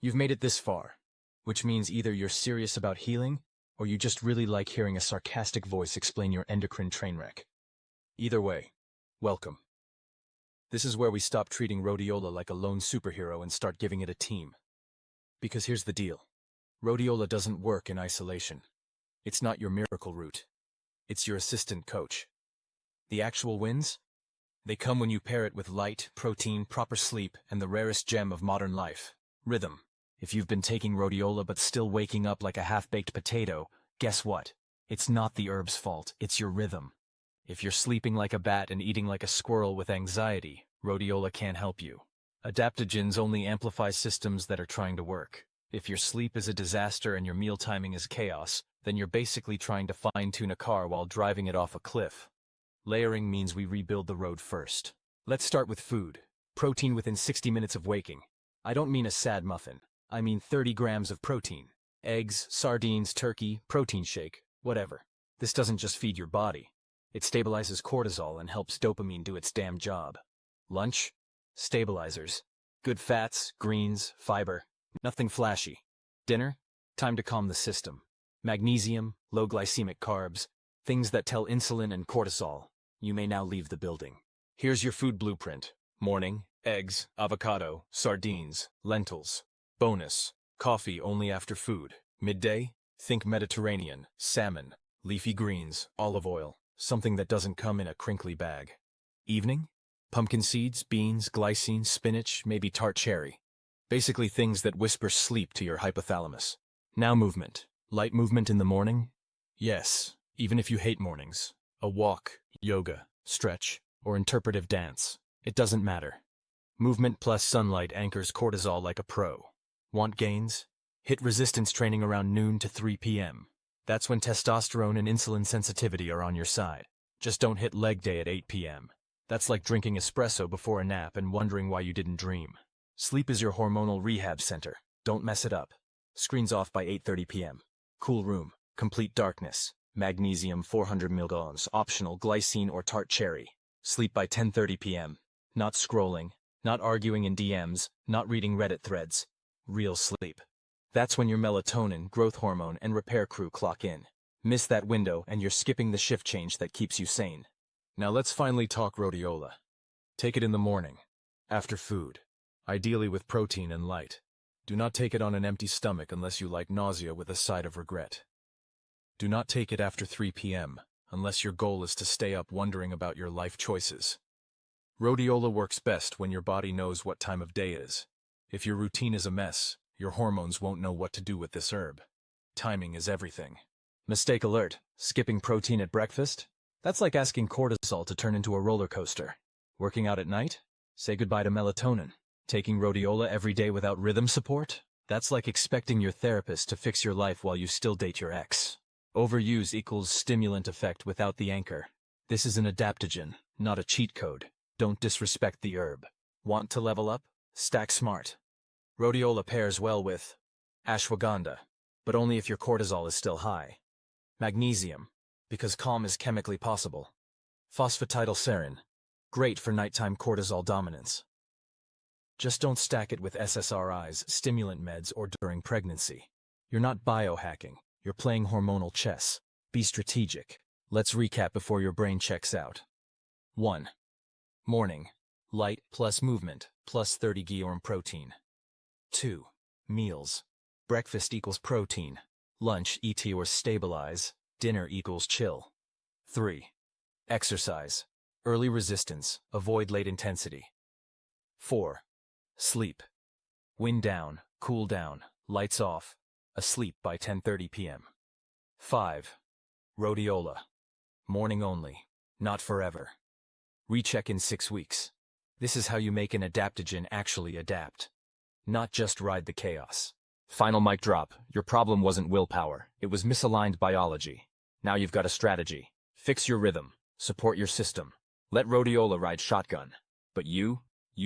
You've made it this far, which means either you're serious about healing, or you just really like hearing a sarcastic voice explain your endocrine train wreck. Either way, welcome. This is where we stop treating Rhodiola like a lone superhero and start giving it a team. Because here's the deal. Rhodiola doesn't work in isolation. It's not your miracle root. It's your assistant coach. The actual wins? They come when you pair it with light, protein, proper sleep, and the rarest gem of modern life, rhythm. If you've been taking Rhodiola but still waking up like a half-baked potato, guess what? It's not the herb's fault, it's your rhythm. If you're sleeping like a bat and eating like a squirrel with anxiety, Rhodiola can't help you. Adaptogens only amplify systems that are trying to work. If your sleep is a disaster and your meal timing is chaos, then you're basically trying to fine-tune a car while driving it off a cliff. Layering means we rebuild the road first. Let's start with food. Protein within 60 minutes of waking. I don't mean a sad muffin. I mean 30 grams of protein. Eggs, sardines, turkey, protein shake, whatever. This doesn't just feed your body. It stabilizes cortisol and helps dopamine do its damn job. Lunch? Stabilizers. Good fats, greens, fiber. Nothing flashy. Dinner? Time to calm the system. Magnesium, low glycemic carbs, things that tell insulin and cortisol. You may now leave the building. Here's your food blueprint. Morning, eggs, avocado, sardines, lentils. Bonus, coffee only after food. Midday, think Mediterranean, salmon, leafy greens, olive oil, something that doesn't come in a crinkly bag. Evening, pumpkin seeds, beans, glycine, spinach, maybe tart cherry. Basically things that whisper sleep to your hypothalamus. Now movement. Light movement in the morning? Yes, even if you hate mornings. A walk, yoga, stretch, or interpretive dance. It doesn't matter. Movement plus sunlight anchors cortisol like a pro. Want gains? Hit resistance training around noon to 3 p.m. That's when testosterone and insulin sensitivity are on your side. Just don't hit leg day at 8 p.m. That's like drinking espresso before a nap and wondering why you didn't dream. Sleep is your hormonal rehab center. Don't mess it up. Screens off by 8:30 p.m. Cool room, complete darkness. Magnesium 400 mg, optional glycine or tart cherry. Sleep by 10:30 p.m. Not scrolling, not arguing in DMs, not reading Reddit threads. Real sleep. That's when your melatonin, growth hormone, and repair crew clock in. Miss that window and you're skipping the shift change that keeps you sane. Now let's finally talk Rhodiola. Take it in the morning, after food, ideally with protein and light. Do not take it on an empty stomach unless you like nausea with a side of regret. Do not take it after 3 p.m. unless your goal is to stay up wondering about your life choices. Rhodiola works best when your body knows what time of day it is. If your routine is a mess, your hormones won't know what to do with this herb. Timing is everything. Mistake alert, skipping protein at breakfast? That's like asking cortisol to turn into a roller coaster. Working out at night? Say goodbye to melatonin. Taking Rhodiola every day without rhythm support? That's like expecting your therapist to fix your life while you still date your ex. Overuse equals stimulant effect without the anchor. This is an adaptogen, not a cheat code. Don't disrespect the herb. Want to level up? Stack smart. Rhodiola pairs well with ashwagandha, but only if your cortisol is still high. Magnesium, because calm is chemically possible. Phosphatidylserine, great for nighttime cortisol dominance. Just don't stack it with SSRIs, stimulant meds, or during pregnancy. You're not biohacking, you're playing hormonal chess. Be strategic. Let's recap before your brain checks out. 1. Morning, light plus movement, plus 30 g protein. 2. Meals. Breakfast equals protein. Lunch eat or stabilize. Dinner equals chill. 3. Exercise. Early resistance. Avoid late intensity. 4. Sleep. Wind down, cool down, lights off. Asleep by 10:30 p.m. 5. Rhodiola. Morning only. Not forever. Recheck in 6 weeks. This is how you make an adaptogen actually adapt. Not just ride the chaos. Final mic drop. Your problem wasn't willpower. It was misaligned biology. Now you've got a strategy. Fix your rhythm. Support your system. Let Rhodiola ride shotgun. But you?